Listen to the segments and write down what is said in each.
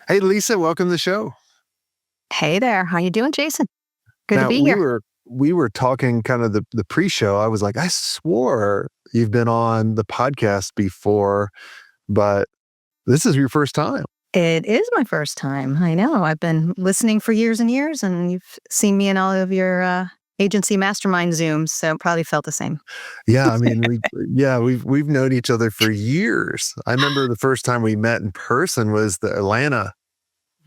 Hey, Lisa, welcome to the show. Hey there. How you doing, Jason? Good to Now be we here. were we were talking kind of the pre-show. I was like, I swore you've been on the podcast before, but this is your first time. It is my first time. I know. I've been listening for years and years, and you've seen me in all of your agency mastermind Zooms, so probably felt the same. Yeah, I mean, we've known each other for years. I remember the first time we met in person was Mhm. the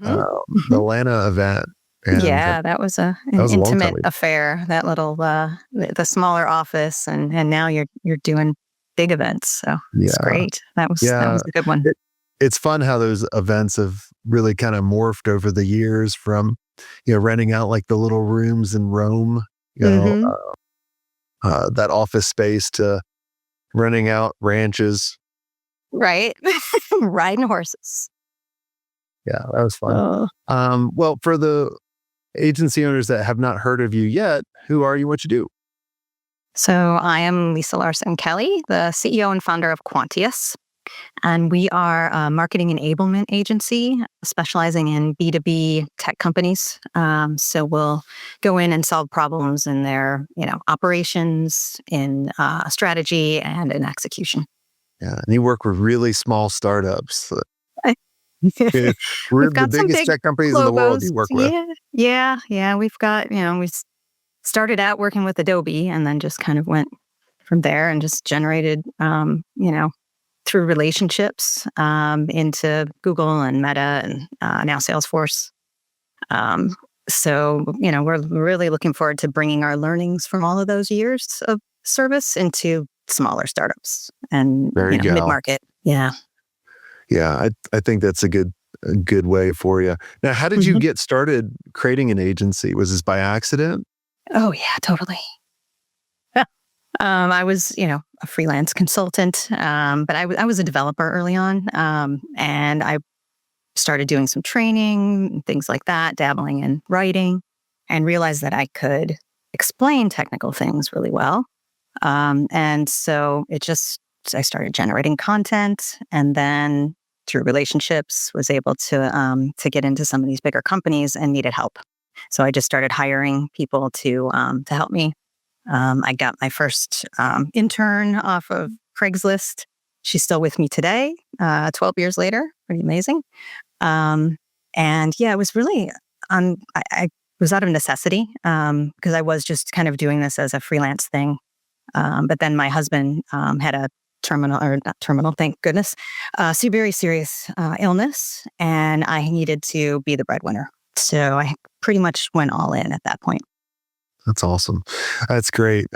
Mhm. Atlanta event, and Yeah, that was that an was a long time intimate ago. affair. That little the smaller office, and now you're doing big events. So it's Yeah, great. That was yeah. a good one. It's fun how those events have really kind of morphed over the years from, renting out like the little rooms in Rome, you know, Hmm. that office space to renting out ranches. Right, riding horses. Yeah, that was fun. Oh. Well, for the agency owners that have not heard of you yet, who are you? What you do? So I am Lisa Larson-Kelley, the CEO and founder of Quantious. And we are a marketing enablement agency specializing in B2B tech companies. So we'll go in and solve problems in their, operations, in strategy, and in execution. Yeah, and you work with really small startups. We've We're the got some biggest big tech companies in the world logos. you work with. Yeah. We've got, started out working with Adobe and then just kind of went from there and just generated, through relationships into Google and Meta and now Salesforce. So, we're really looking forward to bringing our learnings from all of those years of service into smaller startups and, There you go. mid-market. Yeah. Yeah, I think that's a good way for you. Now, how did you Mhm. get started creating an agency? Was this by accident? Oh, yeah, totally. Yeah. I was, a freelance consultant, but I was a developer early on. And I started doing some training and things like that, dabbling in writing, and realized that I could explain technical things really well. And so I started generating content, and then through relationships, was able to get into some of these bigger companies and needed help. So I just started hiring people to help me. I got my first intern off of Craigslist. She's still with me today, 12 years later. Pretty amazing. Um, and yeah, it was really, I was out of necessity because I was just kind of doing this as a freelance thing. But then my husband had a terminal, or not terminal, thank goodness, very serious illness, and I needed to be the breadwinner. So I pretty much went all in at that point. That's awesome. That's great.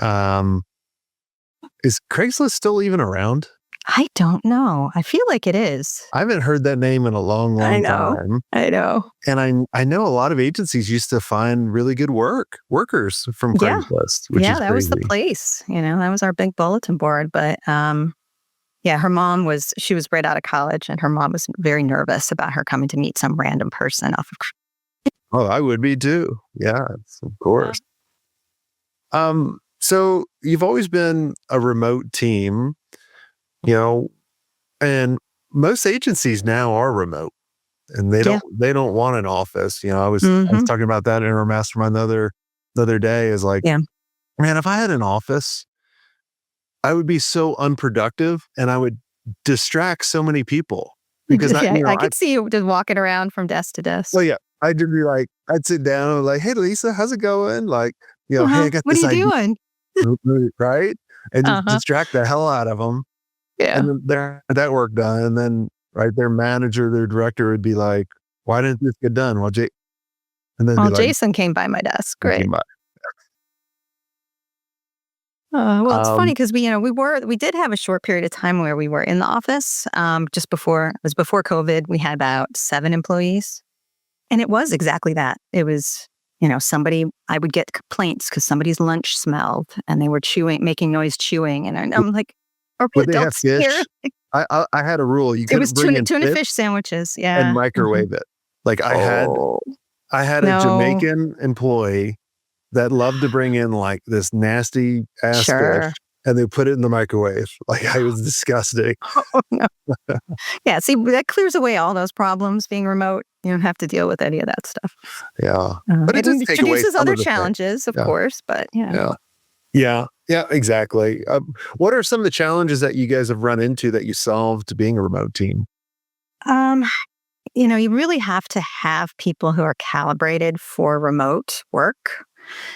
Is Craigslist still even around? I don't know. I feel like it is. I haven't heard that name in a long, I long know. time. I know. And I know a lot of agencies used to find really good workers from Yeah. Craigslist, which Yeah, is that was the crazy. place. That was our big bulletin board. But yeah, she was right out of college, and her mom was very nervous about her coming to meet some random person off of. Oh, I would be too. Yeah, of course. So you've always been a remote team, you know, and most agencies now are remote and they Yeah. don't want an office. I was Hmm. talking about that in our mastermind the other day is like, Yeah. man, if I had an office, I would be so unproductive and I would distract so many people because Yeah, I could see you just walking around from desk to desk. well, yeah, I'd just be like, I'd sit down and like, hey, Lisa, how's it going? Like, hey, Uh-huh. I got What are this you idea, doing? right? And just Uh-huh. distract the hell out of them. Yeah. And then they're that work done. And then, right, their manager, their director would be like, why didn't this get done? Well, and then be Well, like, Jason came by my desk. thinking Great. about, Well, it's funny um, because we did have a short period of time where we were in the office. Just before it was before COVID, we had about 7 employees, and it was exactly that. It was somebody. I would get complaints because somebody's lunch smelled, and they were making noise chewing, and I'm like, "Are we would they have adults here?" fish? I had a rule. You It was couldn't bring in tuna fish fish sandwiches. and Yeah. Mhm. microwave it. Like Oh I had a no, Jamaican employee that loved to bring in like this nasty ass fish sure. and they put it in the microwave. Like, it was disgusting. Oh, no. Yeah, see, that clears away all those problems being remote. You don't have to deal with any of that stuff. Yeah. But it It does take away introduces some other of the thing. challenges, of Yeah. course, but Yeah. Yeah, exactly. What are some of the challenges that you guys have run into that you solved being a remote team? Um, you really have to have people who are calibrated for remote work.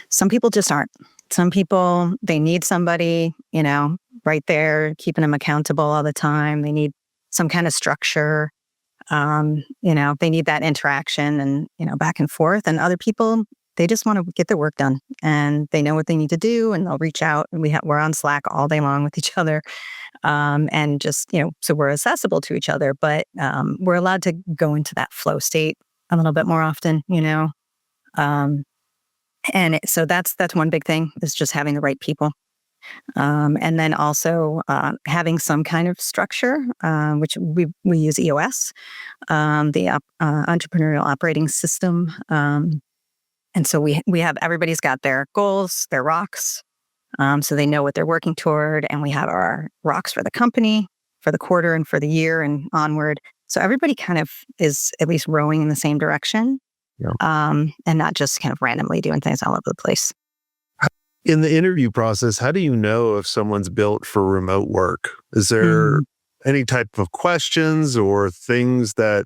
Some people just aren't. Some people, they need somebody, right there, keeping them accountable all the time. They need some kind of structure. They need that interaction and, back and forth. And other people, they just want to get their work done and they know what they need to do and they'll reach out. And we're on Slack all day long with each other. And just, so we're accessible to each other, but we're allowed to go into that flow state a little bit more often, Um, so that's one big thing is just having the right people. And then also having some kind of structure, which we use EOS, the entrepreneurial operating system. And so we have everybody's got their goals, their rocks, so they know what they're working toward. And we have our rocks for the company, for the quarter, and for the year, and onward. So everybody kind of is at least rowing in the same direction, and not just kind of randomly doing things all over the place. In the interview process, how do you know if someone's built for remote work? Is there any type of questions or things that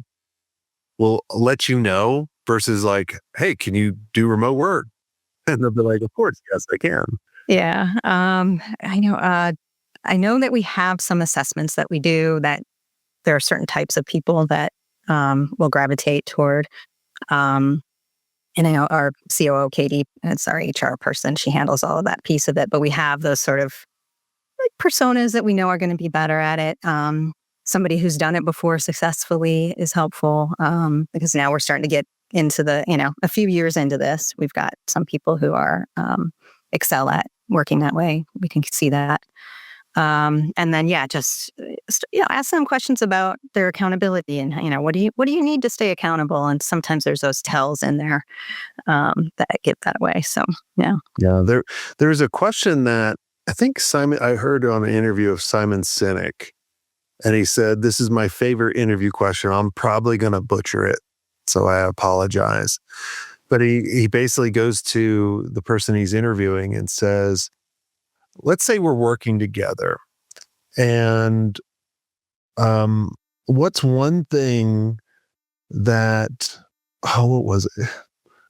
will let you know versus like, hey, can you do remote work? And they'll be like, of course, yes, I can. Yeah. I know. I know that we have some assessments that we do that there are certain types of people that will gravitate toward. And I know our COO, Katie, it's our HR person. She handles all of that piece of it. But we have those sort of like personas that we know are going to be better at it. Somebody who's done it before successfully is helpful because now we're starting to get into a few years into this. We've got some people who are excel at working that way. We can see that. And then, just ask them questions about their accountability and what do you need to stay accountable? And sometimes there's those tells in there that give that away. So yeah. There's a question that I think I heard on an interview of Simon Sinek, and he said, "This is my favorite interview question. I'm probably going to butcher it, so I apologize." But he basically goes to the person he's interviewing and says, let's say we're working together and what's one thing that, what was it?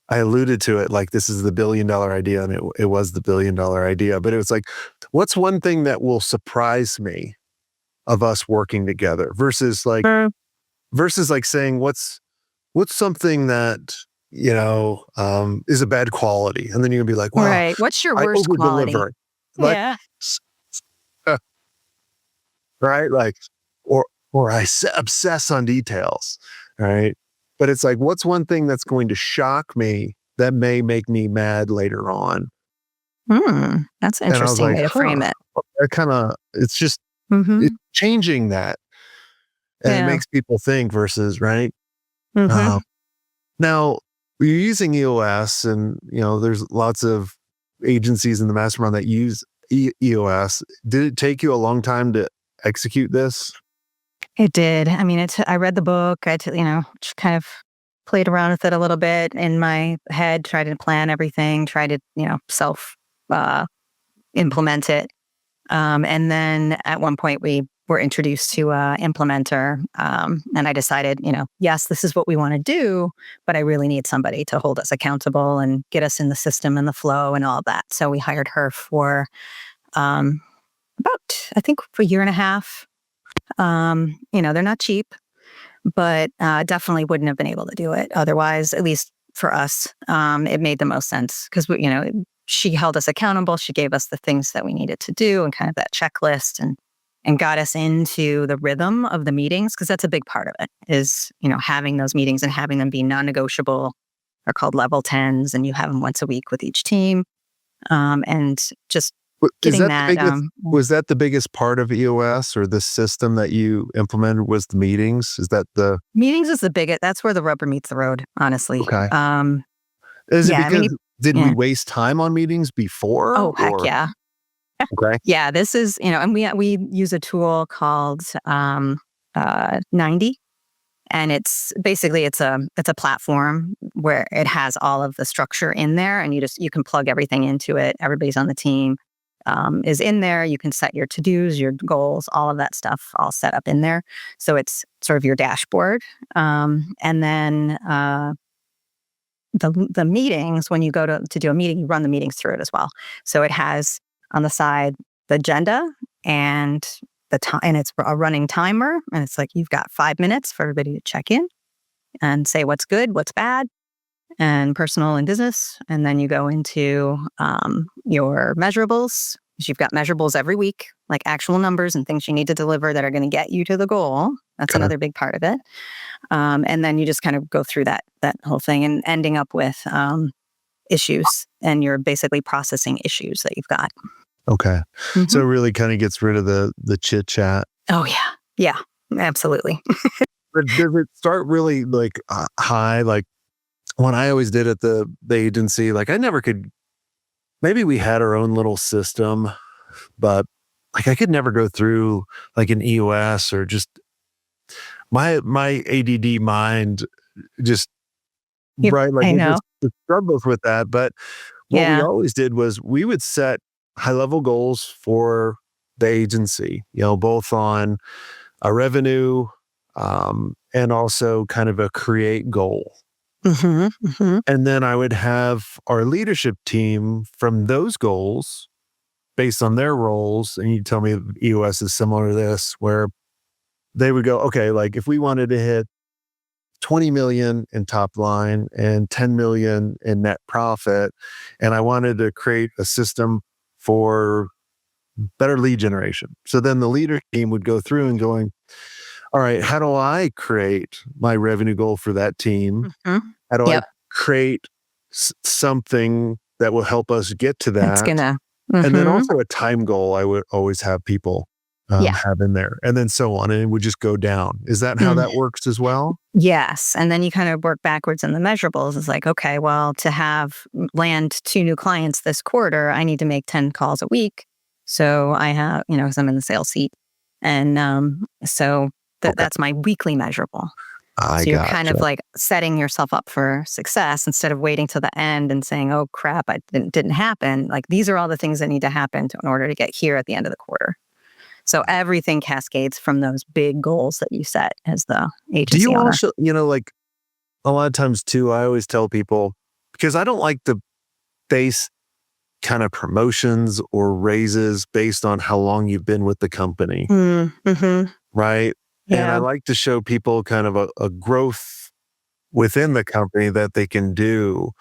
I alluded to it like this is the $1 billion idea, and it was the $1 billion idea, but it was like, what's one thing that will surprise me of us working together versus like saying what's something that is a bad quality, and then you're gonna be like, wow, right. What's your I worst quality? over-deliver. Like, Yeah. right? Like, or I obsess on details, right? But it's like, what's one thing that's going to shock me that may make me mad later on? That's an And I was interesting like, way to frame it. it's just, Mm-hmm. it's changing that. And it Yeah. makes people think versus, right? Mm-hmm. Now, you're using EOS, and, there's lots of agencies in the mastermind that use EOS. Did it take you a long time to execute this? It did. I mean, I read the book. Just kind of played around with it a little bit in my head, tried to plan everything, tried to, self implement it. And then at one point we were introduced to an implementer. And I decided, yes, this is what we want to do, but I really need somebody to hold us accountable and get us in the system and the flow and all of that. So we hired her for about, I think, for a year and a half. They're not cheap, but definitely wouldn't have been able to do it otherwise, at least for us. It made the most sense because, she held us accountable. She gave us the things that we needed to do and kind of that checklist and got us into the rhythm of the meetings, because that's a big part of it is, having those meetings and having them be non-negotiable. Are called level 10s, and you have them once a week with each team. And just getting was that the biggest part of EOS, or the system that you implemented was the meetings? Is that the meetings is the biggest? That's where the rubber meets the road, honestly. Okay. Is it because did yeah. we waste time on meetings before? Oh, heck yeah. Okay. Yeah, this is, and we use a tool called 90. And it's basically it's a platform where it has all of the structure in there, and you can plug everything into it. Everybody's on the team is in there. You can set your to-dos, your goals, all of that stuff all set up in there. So it's sort of your dashboard. And then the meetings, when you go to do a meeting, you run the meetings through it as well. So it has on the side the agenda and the time, and it's a running timer. And it's like you've got 5 minutes for everybody to check in and say what's good, what's bad, and personal and business. And then you go into your measurables. 'Cause you've got measurables every week, like actual numbers and things you need to deliver that are going to get you to the goal. That's Okay. another big part of it. And then you just kind of go through that whole thing and ending up with issues, and you're basically processing issues that you've got. Okay. So Mhm. it really kind of gets rid of the chit chat. Oh yeah, yeah, absolutely. But does it start really like high? Like when I always did at the agency, like I never could. Maybe we had our own little system, but like I could never go through like an EOS or just my ADD mind just Yep, right like I know. it struggles with that. But what we Yeah. always did was we would set high level goals for the agency, both on a revenue and also kind of a create goal. Hmm. Hmm. And then I would have our leadership team from those goals based on their roles. And you tell me EOS is similar to this, where they would go, okay, like if we wanted to hit 20 million in top line and 10 million in net profit, and I wanted to create a system for better lead generation. So then the leader team would go through and going, all right, how do I create my revenue goal for that team? Hmm. How do I Yep. create something that will help us get to It's that? gonna. And then Hmm. also a time goal I would always have people Yeah. have in there, and then so on. And it would just go down. Is that how Mm. that works as well? Yes. And then you kind of work backwards in the measurables. It's like, okay, well, to have land 2 new clients this quarter, I need to make 10 calls a week. So I have, because I'm in the sales seat. And so Okay. that's my weekly measurable. I So you're kind of gotcha. like setting yourself up for success instead of waiting till the end and saying, oh crap, I didn't happen. Like these are all the things that need to happen in order to get here at the end of the quarter. So everything cascades from those big goals that you set as the Do agency you owner. also, like a lot of times too, I always tell people because I don't like to base kind of promotions or raises based on how long you've been with the company, Mm-hmm. right? And I Yeah. like to show people kind of a growth within the company that they can do.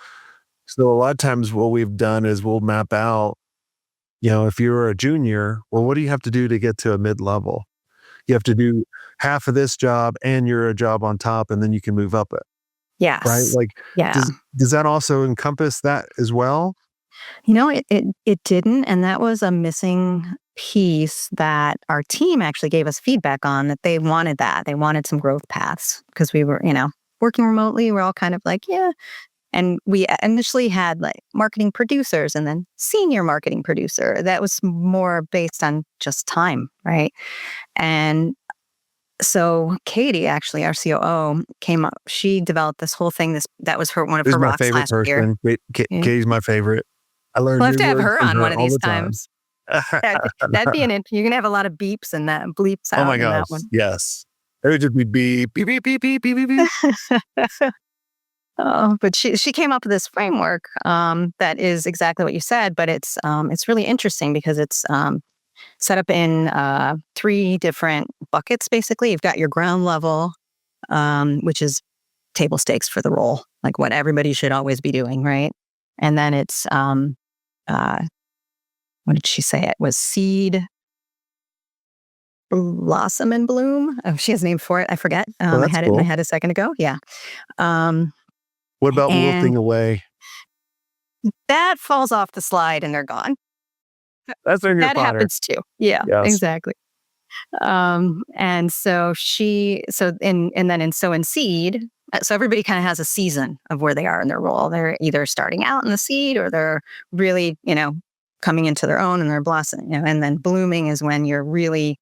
So a lot of times what we've done is we'll map out, if you're a junior, well, what do you have to do to get to a mid-level? You have to do half of this job and you're a job on top, and then you can move up it, right? Yes. Like, Yeah. does that also encompass that as well? It didn't, and that was a missing piece that our team actually gave us feedback on, that they wanted that. They wanted some growth paths because we were, working remotely. We're all kind of like, yeah. And we initially had like marketing producers and then senior marketing producer. That was more based on just time, right? And so Katie, actually, our COO, came up. She developed this whole thing. That was one of Who's her my rocks favorite last year. person? Yeah. Katie's my favorite. I learn We'll have new to have words her from on her one of all these the time. times. That'd be you're gonna have a lot of beeps and that bleeps Oh my out in that gosh, one. yes. It would just be beep, beep, beep, beep, beep, beep, beep, beep. Oh, but she came up with this framework that is exactly what you said, but it's really interesting because it's set up in 3 different buckets. Basically, you've got your ground level, which is table stakes for the role, like what everybody should always be doing, right? And then it's uh, what did she say? It was seed, blossom, and bloom. Oh, she has a name for it. I forget. Well, I that's had it in my cool. head a second ago. Yeah. Um, What about wilting and away? that falls off the slide and they're gone. That's in your That fodder. happens too. Yeah, Yes. exactly. And so in seed, so everybody kind of has a season of where they are in their role. They're either starting out in the seed or they're really, coming into their own and they're blossoming. And then blooming is when you're ready,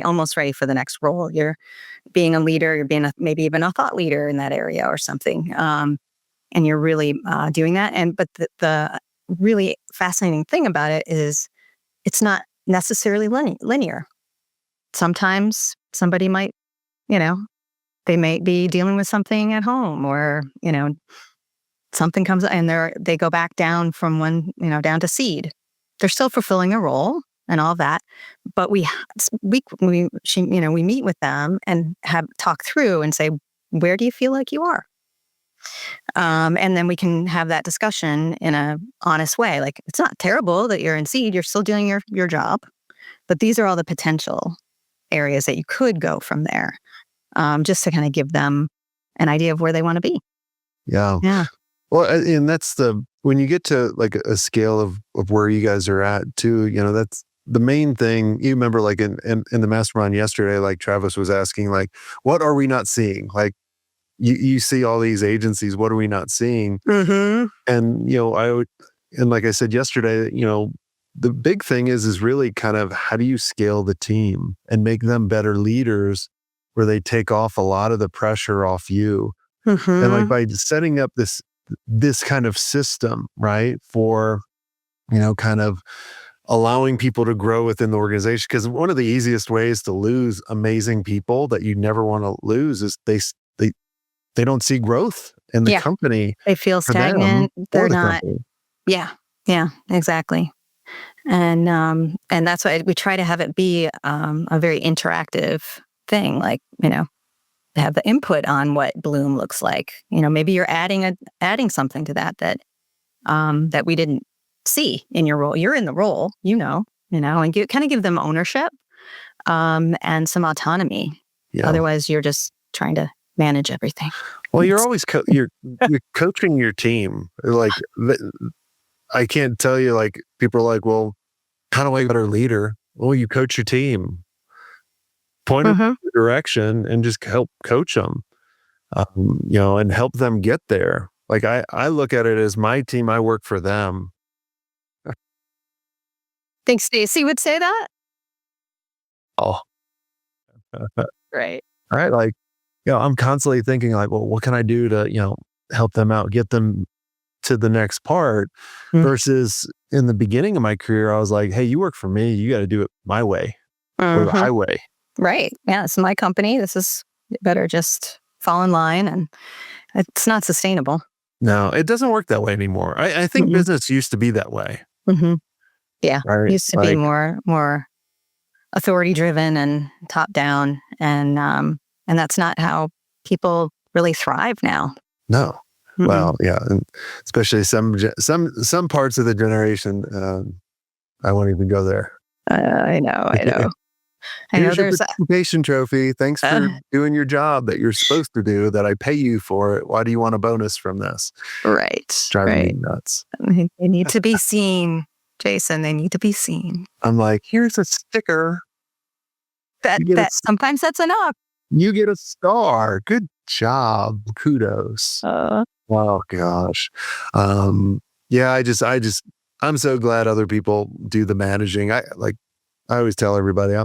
almost ready for the next role. You're being a leader, you're being maybe even a thought leader in that area or something. And you're really doing that. But the really fascinating thing about it is it's not necessarily linear. Sometimes somebody might, they may be dealing with something at home, or, something comes and they go back down from down to seed. They're still fulfilling their role and all that, but we meet with them and have talk through and say, where do you feel like you are? And then we can have that discussion in a honest way. Like, it's not terrible that you're in seed, you're still doing your job, but these are all the potential areas that you could go from there, just to kind of give them an idea of where they want to be. Yeah. Yeah. Well, and that's when you get to like a scale of where you guys are at too, that's the main thing. You remember like in the mastermind yesterday, like Travis was asking, like, what are we not seeing? Like, you see all these agencies, what are we not seeing? Mm-hmm. And, and like I said yesterday, the big thing is really kind of how do you scale the team and make them better leaders where they take off a lot of the pressure off you. Mm-hmm. And like by setting up this kind of system, right, for, kind of allowing people to grow within the organization. Because one of the easiest ways to lose amazing people that you never want to lose is they don't see growth in the company. They feel stagnant. They're not. Company. Yeah, exactly. And that's why we try to have it be a very interactive thing, like, have the input on what bloom looks like. Maybe you're adding something to that that we didn't see in your role. You're in the role, and kind of give them ownership and some autonomy. Yeah. Otherwise, you're just trying to manage everything. Well, you're always you're coaching your team. Like, I can't tell you, like, people are like, well, how do I get a better leader? Well, you coach your team. Point them in the direction and just help coach them, and help them get there. Like, I look at it as my team, I work for them. Think Stacy would say that? Oh. Right. All right. Like, I'm constantly thinking like, well, what can I do to, help them out, get them to the next part, versus in the beginning of my career, I was like, hey, you work for me, you got to do it my way or the highway. Right. Yeah. It's my company. You better just fall in line, and it's not sustainable. No, it doesn't work that way anymore. I think business used to be that way. Mm-hmm. Yeah. Right? It used to be more authority driven and top down. And that's not how people really thrive now. No. Well, yeah. And especially some parts of the generation, I won't even go there. I know. Here's your participation trophy. Thanks for doing your job that you're supposed to do, that I pay you for it. Why do you want a bonus from this? Right. Driving me nuts. They need to be seen, Jason. They need to be seen. I'm like, here's a sticker. Sometimes that's enough. You get a star. Good job. Kudos. Oh gosh. Yeah, I'm so glad other people do the managing. I always tell everybody,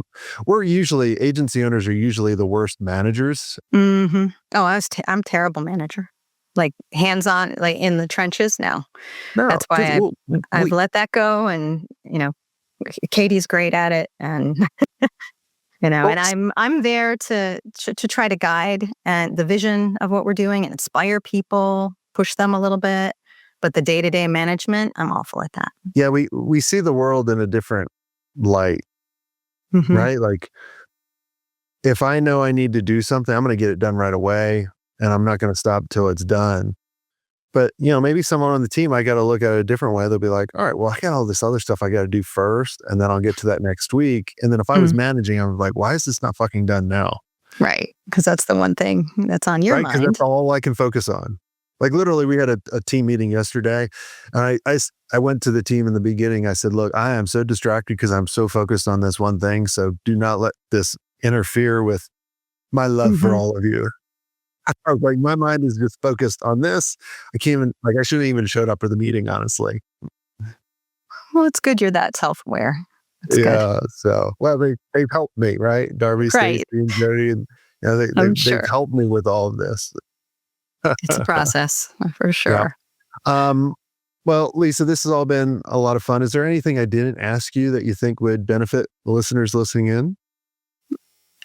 agency owners are usually the worst managers. Mm-hmm. Oh, I'm terrible manager. Like hands-on, like in the trenches now. No, that's why I've let that go. And, Katie's great at it. And, and I'm there to try to guide and the vision of what we're doing and inspire people, push them a little bit. But the day-to-day management, I'm awful at that. Yeah, we see the world in a different light. Right? Like, if I know I need to do something, I'm going to get it done right away, and I'm not going to stop till it's done. But, maybe someone on the team, I got to look at it a different way. They'll be like, all right, well, I got all this other stuff I got to do first, and then I'll get to that next week. And then if I was managing, I'm like, why is this not fucking done now? Right. Because that's the one thing that's on your mind. Because that's all I can focus on. Like, literally, we had a team meeting yesterday, and I went to the team in the beginning. I said, look, I am so distracted because I'm so focused on this one thing. So do not let this interfere with my love for all of you. I was like, my mind is just focused on this. I shouldn't even showed up for the meeting, honestly. Well, it's good you're that self-aware. It's good. Yeah. So, well, they've helped me, right? Darby, Stacy, Right. and Jody, and I'm they've sure. helped me with all of this. It's a process for Yeah. sure. Um, well, Lisa, this has all been a lot of fun. Is there anything I didn't ask you that you think would benefit the listeners listening in?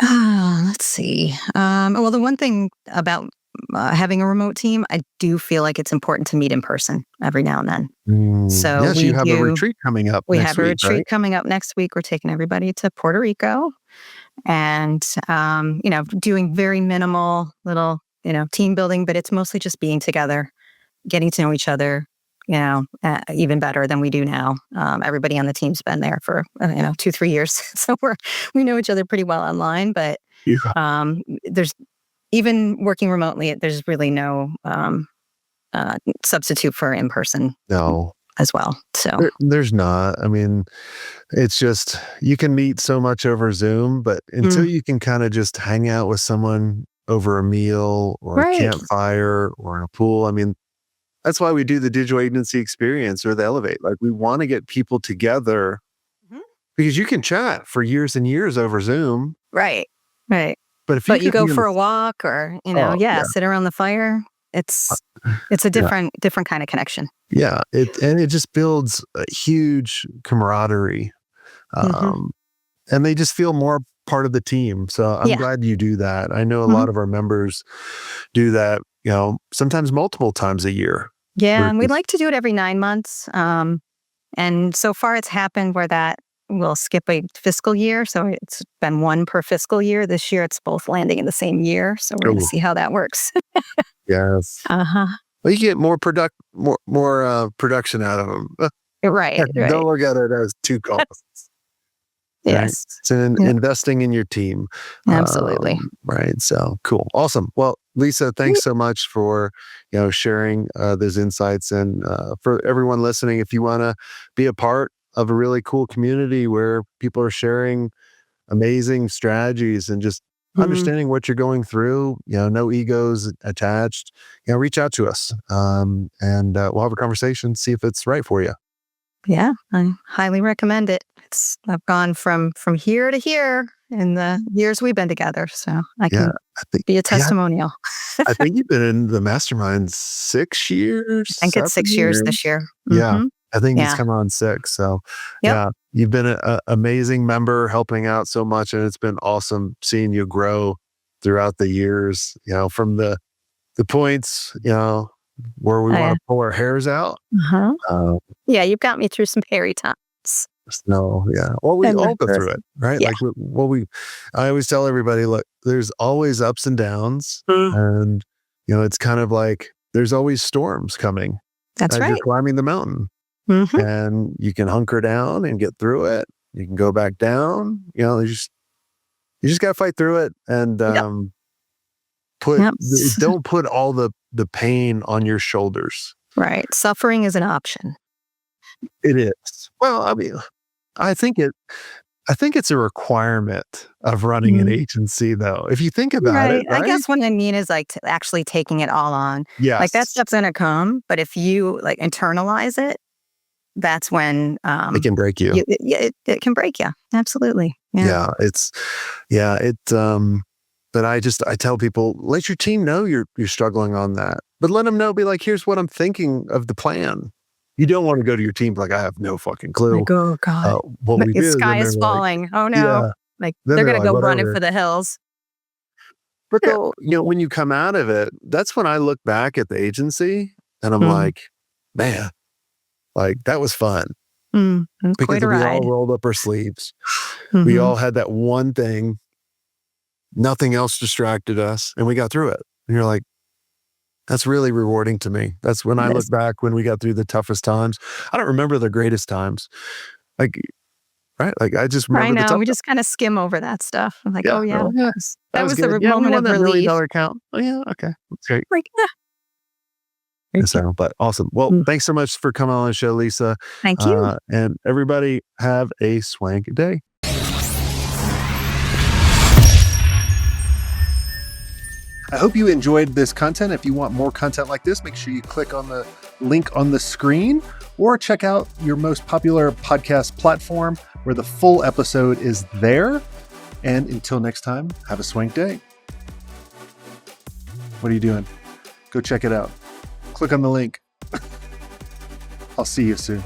Let's see. Well, the one thing about having a remote team, I do feel like it's important to meet in person every now and then. So Yes, you have a retreat coming up we next have a week, retreat right? coming up next week. We're taking everybody to Puerto Rico and, doing very minimal little, team building, but it's mostly just being together, getting to know each other, even better than we do now. Everybody on the team's been there for, 2, 3 years. So we know each other pretty well online, but Yeah. there's even working remotely, there's really no substitute for in person No, as well. So, there's not. I mean, it's just you can meet so much over Zoom, but until mm, you can kind of just hang out with someone over a meal or a right. campfire or in a pool, I mean, that's why we do the digital agency experience or the Elevate. Like we want to get people together Mhm. because you can chat for years and years over Zoom, Right. Right. but if you But you could go be in for the a walk or, oh yeah, sit around the fire. It's a yeah, different kind of connection. yeah, it just builds a huge camaraderie, Hmm. um, and they just feel more part of the team. So I'm Yeah. glad you do that. I know a Hmm. lot of our members do that. Sometimes multiple times a year. Yeah. And we Versus, like to do it every 9 months. And so far it's happened where that will skip a fiscal year. So it's been one per fiscal year. This year it's both landing in the same year. So we're going to oh see how that works. yes, Uh-huh. well, you get more production out of them. Right. Don't Right. look at it as two costs. Right. Yes. It's in Yep. investing in your team. Absolutely. Right. So cool. Awesome. Well, Lisa, thanks so much for, sharing those insights. And for everyone listening, if you want to be a part of a really cool community where people are sharing amazing strategies and just Mhm. understanding what you're going through, no egos attached, reach out to us. And we'll have a conversation, see if it's right for you. Yeah, I highly recommend it. I've gone from here to here in the years we've been together, so I Yeah. can I think, be a yeah, testimonial. I think you've been in the mastermind 6 years, I think it's 7 6 years years? this year. Yeah, Mhm. I think it's Yeah. come on 6, so, Yep. yeah, you've been a amazing member helping out so much, and it's been awesome seeing you grow throughout the years, from the points, where we wanna I pull our hairs out, Uh-huh. uh, Yeah, you've got me through some hairy times. no, yeah, well, we And all the go through rest it, right? Yeah. Like, I always tell everybody, "Look, there's always ups and downs, Mm. and, it's kind of like there's always storms coming That's as you're right. climbing the mountain." Mhm. And you can hunker down and get through it. You can go back down. You just got to fight through it and Yep. put Yep. don't put all the pain on your shoulders. Right. Suffering is an option. It is. Well, I mean, I think it. I think it's a requirement of running an Mhm. agency, though. If you think about it, Right. I right? guess what I mean is like actually taking it all on. Like that Yes, stuff's gonna come, but if you like internalize it, that's when it can break you. it can break you. Absolutely. Yeah. Yeah, but I tell people, let your team know you're struggling on that. But let them know, be like, here's what I'm thinking of the plan. You don't want to go to your team like I have no fucking clue Like, oh God. what we The do. sky Then they're is like, falling. Oh no. yeah. Like Then they're they're gonna like, go running whatever. for the hills. But Yeah. though, when you come out of it, that's when I look back at the agency and I'm Mm, like, man, like that was fun it was because quite a we all ride. rolled up our sleeves. We Hmm. all had that one thing. Nothing else distracted us, and we got through it. And you're like, that's really rewarding to me. That's when I look Yes. back when we got through the toughest times. I don't remember the greatest times. Like, right? Like I just I remember the know. tough We times. just kind of skim over that stuff. I'm like, Yeah. oh yeah, Oh, yeah. That that was was the good. Yeah, we moment won of that $1 million relief. account. Oh yeah, okay. That's great. Like, yeah. Thank you. So, but awesome. Well, Mm, thanks so much for coming on the show, Lisa. Thank you. And everybody have a swank day. I hope you enjoyed this content. If you want more content like this, make sure you click on the link on the screen or check out your most popular podcast platform where the full episode is there. And until next time, have a swank day. What are you doing? Go check it out. Click on the link. I'll see you soon.